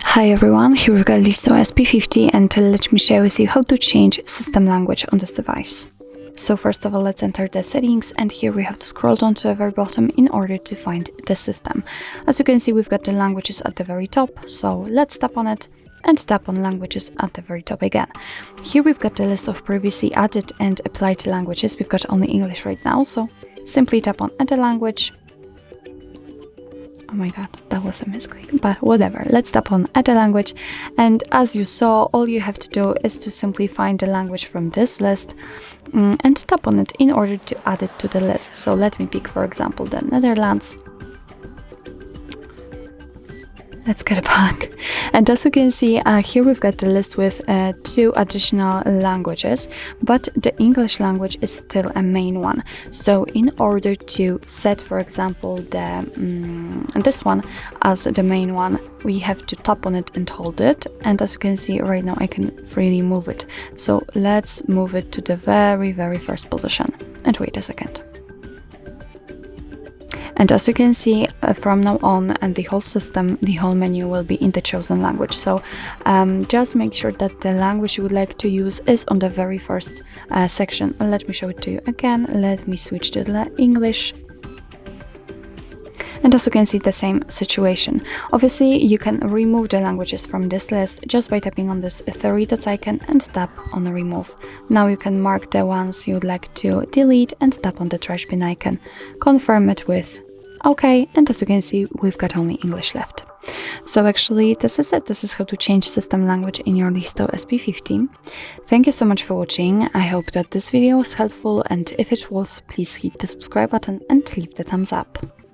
Hi everyone, here we've got LISTO SP50 and let me share with you how to change system language on this device. So first of all, let's enter the settings, and here we have to scroll down to the very bottom in order to find the system. As you can see, we've got the languages at the very top, so let's tap on it and tap on languages at the very top again. Here we've got the list of previously added and applied languages. We've got only English right now, so simply tap on add a language. Oh my god, that was a misclick, but whatever. Let's tap on add a language, and as you saw, all you have to do is to simply find the language from this list and tap on it in order to add it to the list. So let me pick, for example, the Netherlands. Let's get it back. And as you can see, here we've got the list with 2 additional languages, but the English language is still a main one. So in order to set, for example, this one as the main one, we have to tap on it and hold it. And as you can see right now, I can freely move it. So let's move it to the very, very first position. And wait a second. And as you can see, from now on, and the whole system, the whole menu will be in the chosen language. So just make sure that the language you would like to use is on the very first section. Let me show it to you again. Let me switch to the English. And as you can see, the same situation. Obviously, you can remove the languages from this list just by tapping on this 3 dots icon and tap on remove. Now you can mark the ones you would like to delete and tap on the trash bin icon. Confirm it with OK, and as you can see, we've got only English left. So actually, this is it. This is how to change system language in your LISTO SP50. Thank you so much for watching. I hope that this video was helpful, and if it was, please hit the subscribe button and leave the thumbs up.